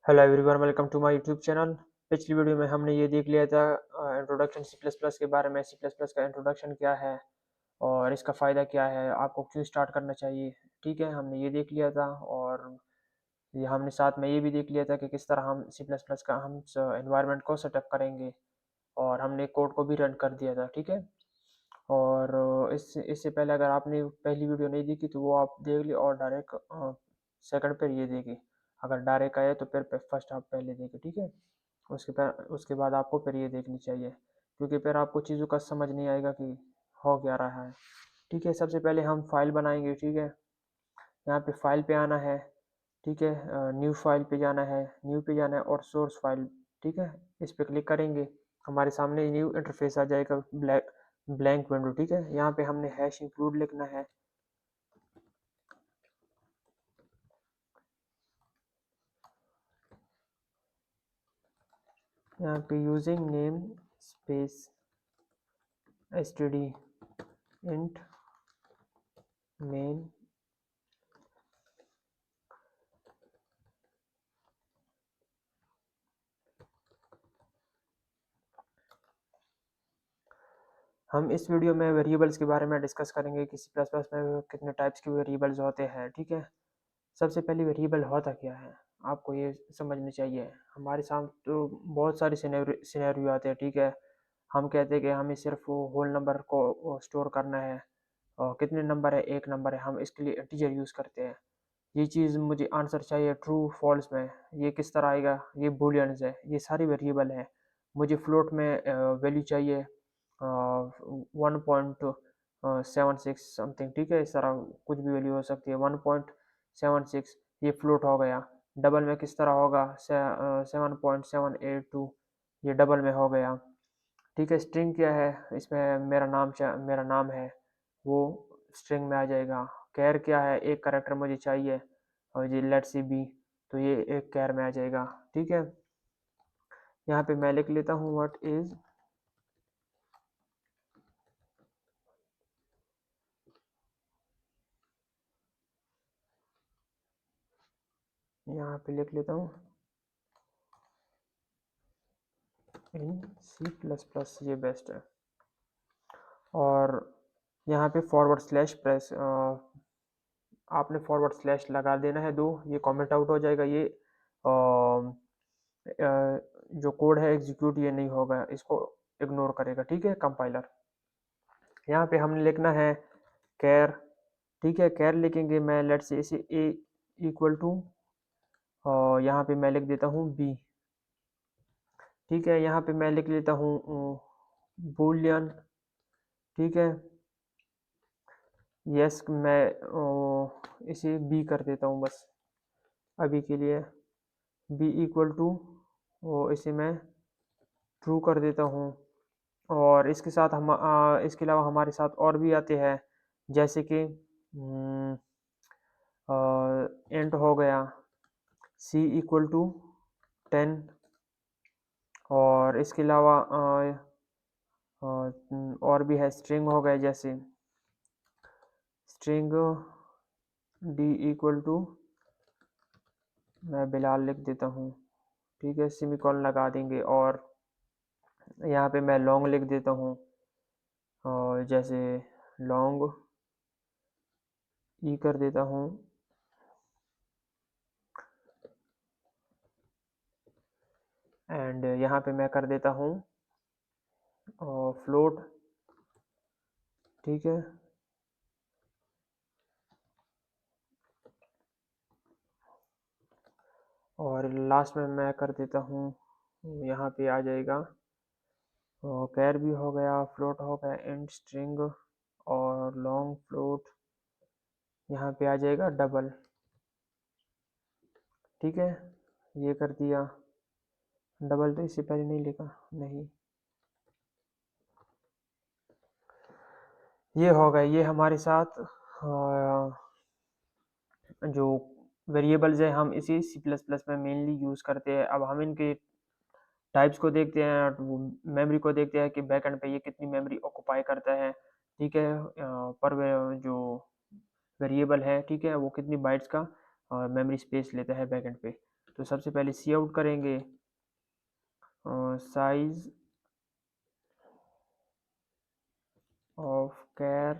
Hello everyone, welcome to my YouTube channel. पिछली video में हमने ये देख लिया था इंट्रोडक्शन सी प्लस प्लस के बारे में। सी प्लस प्लस का इंट्रोडक्शन क्या है और इसका फ़ायदा क्या है, आपको क्यों स्टार्ट करना चाहिए। ठीक है, हमने ये देख लिया था। और ये हमने साथ में ये भी देख लिया था कि किस तरह हम सी प्लस प्लस का हम एनवायरनमेंट को सेटअप करेंगे। और हमने कोड को भी रन कर दिया था। ठीक है। और इससे इससे पहले अगर आपने पहली वीडियो नहीं देखी तो वो आप देख ली और डायरेक्ट सेकंड पर ये देखी। अगर डायरेक्ट आए तो फिर फर्स्ट आप पहले देखिए। ठीक है। उसके बाद आपको फिर ये देखनी चाहिए, क्योंकि फिर आपको चीज़ों का समझ नहीं आएगा कि हो क्या रहा है। ठीक है, सबसे पहले हम फाइल बनाएंगे। ठीक है, यहाँ पे फाइल पे आना है। ठीक है, न्यू फाइल पे जाना है, न्यू पे जाना है और सोर्स फाइल। ठीक है, इस पे क्लिक करेंगे, हमारे सामने न्यू इंटरफेस आ जाएगा, ब्लैंक विंडो। ठीक है, यहाँ पे हमने हैश इंक्लूड लिखना है। यहाँ पे using name space std int main। हम इस वीडियो में वेरिएबल्स के बारे में डिस्कस करेंगे कि सी प्लस प्लस में कितने टाइप्स के वेरिएबल्स होते हैं। ठीक है, सबसे पहले वेरिएबल होता क्या है आपको ये समझनी चाहिए। हमारे सामने तो बहुत सारे सिनेरियो आते हैं। ठीक है, हम कहते हैं कि हमें सिर्फ होल नंबर को स्टोर करना है और कितने नंबर है, एक नंबर है, हम इसके लिए इंटीजर यूज़ करते हैं। ये चीज़ मुझे आंसर चाहिए ट्रू फॉल्स में, ये किस तरह आएगा, ये बूलियंस है, ये सारी वेरिएबल है। मुझे फ्लोट में वैल्यू चाहिए 1.76 समथिंग। ठीक है, इस तरह कुछ भी वैल्यू हो सकती है। 1.76 ये फ्लोट हो गया। डबल में किस तरह होगा, 7.782 ये डबल में हो गया। ठीक है, स्ट्रिंग क्या है, इसमें मेरा नाम है, वो स्ट्रिंग में आ जाएगा। कैर क्या है, एक करेक्टर मुझे चाहिए और ये लेट्स सी बी, तो ये एक कैर में आ जाएगा। ठीक है, यहाँ पे मैं लिख लेता हूँ व्हाट इज। यहाँ पे लिख लेता हूँ इन सी प्लस प्लस, ये बेस्ट है। और यहाँ पे फॉरवर्ड स्लैश प्रेस, आपने फॉरवर्ड स्लैश लगा देना है 2, ये कमेंट आउट हो जाएगा। ये जो कोड है एग्जीक्यूट ये नहीं होगा, इसको इग्नोर करेगा। ठीक है, कंपाइलर। यहाँ पे हमने लिखना है कैर। ठीक है, कैर लिखेंगे, मैं लेट से इसे ए इक्वल टू, और यहाँ पे मैं लिख देता हूँ बी। ठीक है, यहाँ पे मैं लिख लेता हूँ बूलियन। ठीक है, यस मैं इसे बी कर देता हूँ बस अभी के लिए। बी इक्वल टू, इसे मैं ट्रू कर देता हूँ। और इसके साथ इसके अलावा हमारे साथ और भी आते हैं, जैसे कि इंट हो गया c इक्वल टू 10। और इसके अलावा और भी है, स्ट्रिंग हो गए, जैसे स्ट्रिंग d इक्वल टू, मैं बिलाल लिख देता हूँ। ठीक है, सेमीकोलन लगा देंगे और यहाँ पे मैं लॉन्ग लिख देता हूँ, और जैसे लॉन्ग ई कर देता हूँ। एंड यहाँ पे मैं कर देता हूँ फ्लोट। ठीक है, और लास्ट में मैं कर देता हूँ, यहाँ पे आ जाएगा कैर भी हो गया, फ्लोट हो गया, इंट स्ट्रिंग और लॉन्ग फ्लोट, यहाँ पे आ जाएगा डबल। ठीक है, ये कर दिया। डबल तो इससे पहले नहीं लिखा, नहीं, ये हो गया। ये हमारे साथ जो वेरिएबल्स है हम इसी सी प्लस प्लस में मेनली यूज़ करते हैं। अब हम इनके टाइप्स को देखते हैं, मेमोरी को देखते हैं कि बैकएंड पे ये कितनी मेमोरी ऑक्यूपाई करता है। ठीक है, पर जो वेरिएबल है, ठीक है, वो कितनी बाइट्स का मेमोरी स्पेस लेता है बैकएंड पे। तो सबसे पहले सी आउट करेंगे साइज ऑफ कैर,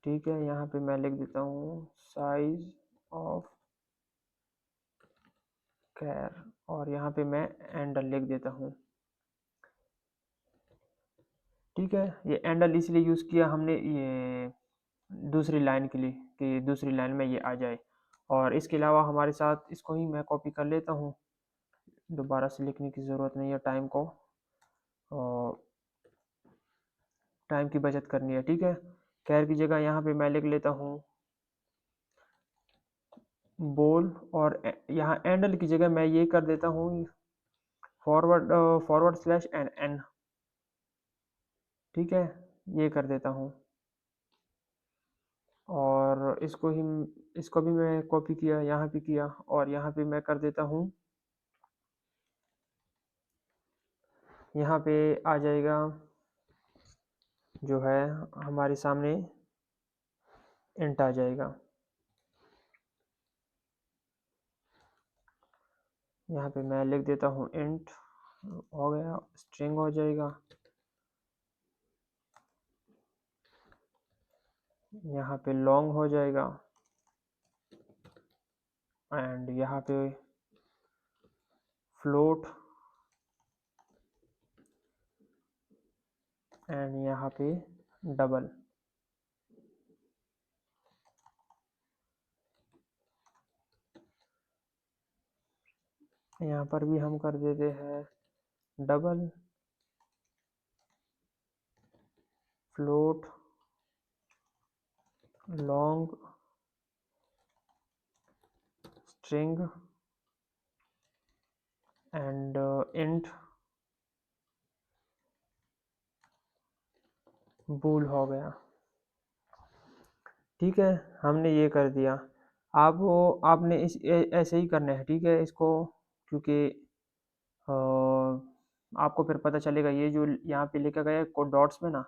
ठीक है। यहाँ पे मैं लिख देता हूँ साइज ऑफ कैर, और यहाँ पे मैं एंडल लिख देता हूँ, ठीक है। ये एंडल इसलिए यूज़ किया हमने ये दूसरी लाइन के लिए कि दूसरी लाइन में ये आ जाए। और इसके अलावा हमारे साथ इसको ही मैं कॉपी कर लेता हूँ, दोबारा से लिखने की ज़रूरत नहीं है टाइम को, और टाइम की बचत करनी है, ठीक है। कैर की जगह यहाँ पे मैं लिख लेता हूँ बोल, और यहाँ एंडल की जगह मैं ये कर देता हूँ forward forward slash N N, ठीक है, ये कर देता हूँ। और इसको भी मैं कॉपी किया, यहाँ पे किया, और यहाँ पे मैं कर देता हूँ, यहाँ पे आ जाएगा जो है हमारे सामने इंट आ जाएगा। यहाँ पे मैं लिख देता हूँ इंट, हो गया, स्ट्रिंग हो जाएगा। यहाँ पे लॉन्ग हो जाएगा, एंड यहाँ पे फ्लोट, एंड यहाँ पे डबल। यहाँ पर भी हम कर देते हैं double, float, long, string, and int bool हो गया, ठीक है। हमने ये कर दिया। आपने ऐसे ही करना है, ठीक है, इसको, क्योंकि आपको फिर पता चलेगा ये जो यहाँ पे लिखा गया है कोड डॉट्स में ना,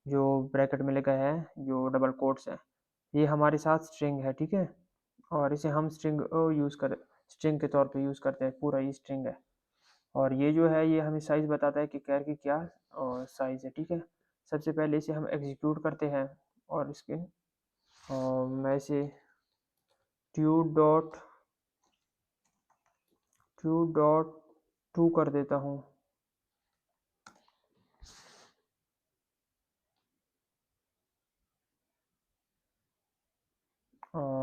जो ब्रैकेट में लिखा है, जो डबल कोट्स है, ये हमारे साथ स्ट्रिंग है, ठीक है। और इसे हम स्ट्रिंग के तौर पे यूज़ करते हैं, पूरा ये स्ट्रिंग है। और ये जो है ये हमें साइज़ बताता है कि कैर की क्या साइज़ है, ठीक है। सबसे पहले इसे हम एग्जीक्यूट करते हैं, और मैं इसे ट्यू डॉट टू कर देता हूँ।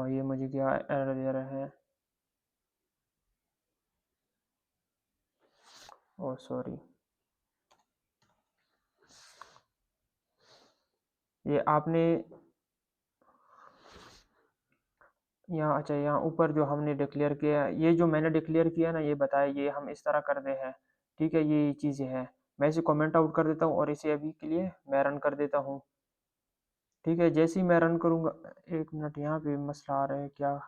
ये मुझे क्या एरर दे रहा है, ओह सॉरी, ये आपने यहाँ, अच्छा, यहाँ ऊपर जो हमने डिक्लेयर किया है, ये जो मैंने डिक्लेयर किया ना, ये बताया ये हम इस तरह कर दे हैं, ठीक है। ये चीज़ें हैं, मैं इसे कमेंट आउट कर देता हूँ, और इसे अभी के लिए मैं रन कर देता हूँ, ठीक है। जैसे ही मैं रन करूँगा, एक मिनट, यहाँ पे मसला आ रहा है क्या,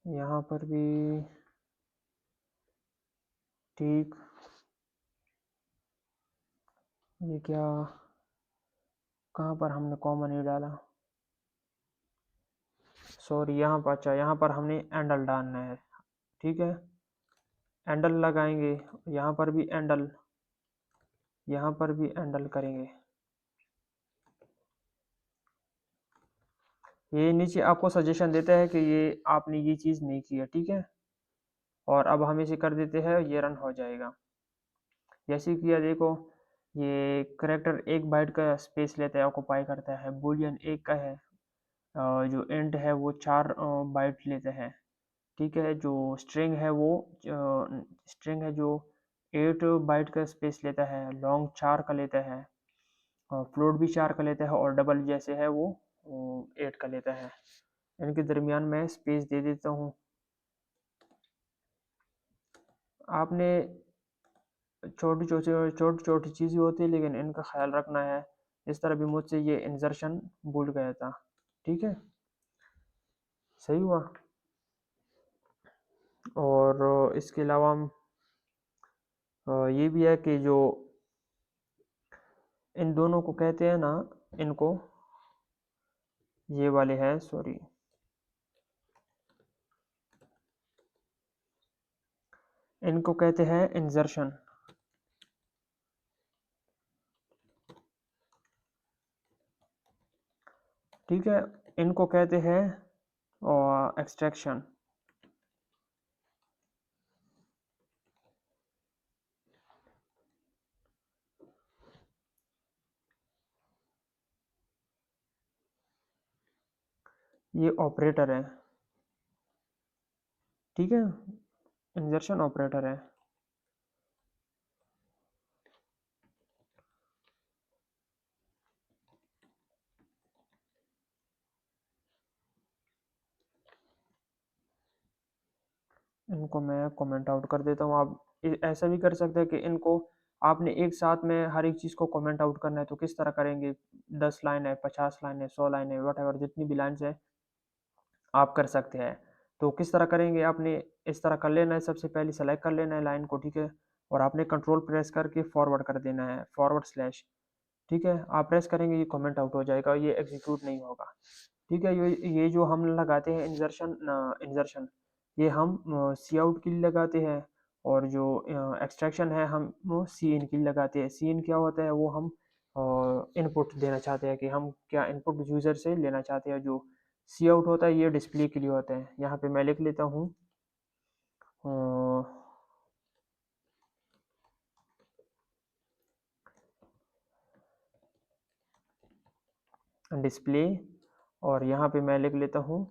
यहाँ पर भी ठीक, ये क्या, कहाँ पर हमने कॉमन ही डाला, सॉरी, यहाँ पर, अच्छा, यहाँ पर हमने एंडल डालना है, ठीक है। एंडल लगाएंगे, यहाँ पर भी एंडल, यहाँ पर भी एंडल करेंगे। ये नीचे आपको सजेशन देता है कि ये आपने ये चीज़ नहीं की है, ठीक है। और अब हम इसे कर देते हैं, ये रन हो जाएगा। जैसे किया देखो, ये करेक्टर 1 बाइट का स्पेस लेता है, ऑक्यूपाई करता है, बूलियन 1 का है, जो इंट है वो 4 बाइट लेता है, ठीक है। जो स्ट्रिंग है वो स्ट्रिंग है जो 8 बाइट का स्पेस लेता है, लॉन्ग 4 का लेता है, और फ्लोट भी 4 का लेता है, और डबल जैसे है वो 8 का लेता है। इनके दरमियान मैं स्पेस दे देता हूँ। आपने छोटी छोटी चीज़ें होती है, लेकिन इनका ख्याल रखना है। इस तरह भी मुझसे ये इंसर्शन भूल गया था, ठीक है। सही हुआ। और इसके अलावा ये भी है कि जो इन दोनों को कहते हैं ना, इनको ये वाले हैं, सॉरी, इनको कहते हैं इंजर्शन। ठीक है, इनको कहते हैं और एक्सट्रैक्शन। ये ऑपरेटर है, ठीक है, इंजर्शन ऑपरेटर है। इनको मैं कमेंट आउट कर देता हूँ। आप ऐसा भी कर सकते हैं कि इनको आपने एक साथ में हर एक चीज़ को कमेंट आउट करना है तो किस तरह करेंगे? 10 लाइन है, 50 लाइन है, 100 लाइन है, वट एवर जितनी भी लाइन्स है आप कर सकते हैं। तो किस तरह करेंगे? आपने इस तरह कर लेना है, सबसे पहले सेलेक्ट कर लेना है लाइन को, ठीक है, और आपने कंट्रोल प्रेस करके फॉरवर्ड कर देना है, फॉरवर्ड स्लैश, ठीक है, आप प्रेस करेंगे ये कमेंट आउट हो जाएगा, ये एग्जीक्यूट नहीं होगा। ठीक है, ये जो हम लगाते हैं इंजर्शन, इंजर्शन ये हम सी आउट के लिए लगाते हैं, और जो एक्सट्रैक्शन है हम वो सी इन के लिए लगाते हैं। सी इन क्या होता है? वो हम इनपुट देना चाहते हैं कि हम क्या इनपुट यूज़र से लेना चाहते हैं। जो सी आउट होता है ये डिस्प्ले के लिए होता है। यहाँ पे मैं लिख लेता हूँ डिस्प्ले, और यहाँ पे मैं लिख लेता हूँ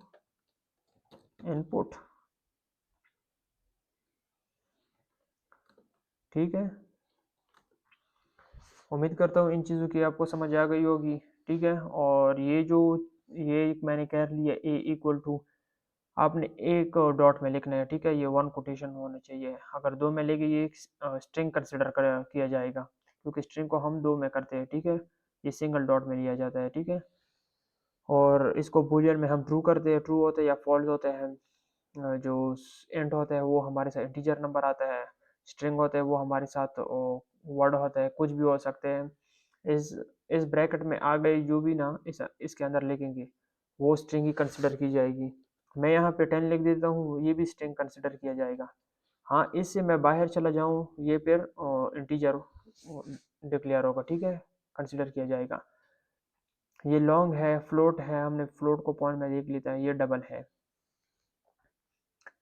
इनपुट, ठीक है। उम्मीद करता हूँ इन चीज़ों की आपको समझ आ गई होगी, ठीक है। और ये जो ये एक मैंने कह लिया ए इक्वल टू, आपने एक डॉट में लिखना है, ठीक है, ये वन कोटेशन होना चाहिए। अगर दो में लेंगे ये स्ट्रिंग कंसिडर किया जाएगा, क्योंकि स्ट्रिंग को हम दो में करते हैं, ठीक है, ये सिंगल डॉट में लिया जाता है, ठीक है। और इसको बूलियन में हम ट्रू करते हैं, ट्रू होता है या फॉल्स होता है। जो इंट होता है वो हमारे साथ इंटीजर नंबर आता है, स्ट्रिंग होता है वो हमारे साथ वर्ड होता है, कुछ भी हो सकते हैं। इस इस ब्रैकेट में आ गए जो भी ना इसके अंदर लिखेंगे वो स्ट्रिंग ही कंसिडर की जाएगी। मैं यहाँ पे 10 लिख देता हूँ, ये भी स्ट्रिंग कंसिडर किया जाएगा। हाँ, इससे मैं बाहर चला जाऊँ ये फिर इंटीजर डिक्लेयर होगा, ठीक है, कंसिडर किया जाएगा। ये लॉन्ग है, फ्लोट है, हमने फ्लोट को पॉइंट में देख लेता है, ये डबल है,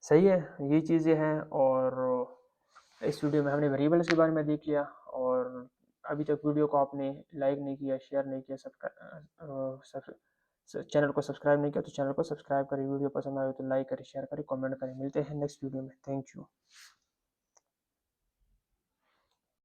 सही है। ये चीज़ें हैं। और इस वीडियो में हमने वेरिएबल्स के बारे में देख लिया। और अभी तक वीडियो को आपने लाइक नहीं किया, शेयर नहीं किया, चैनल को सब्सक्राइब नहीं किया तो चैनल को सब्सक्राइब करें। वीडियो पसंद आए तो लाइक करें, शेयर करें, कमेंट करें। मिलते हैं नेक्स्ट वीडियो में। Thank you.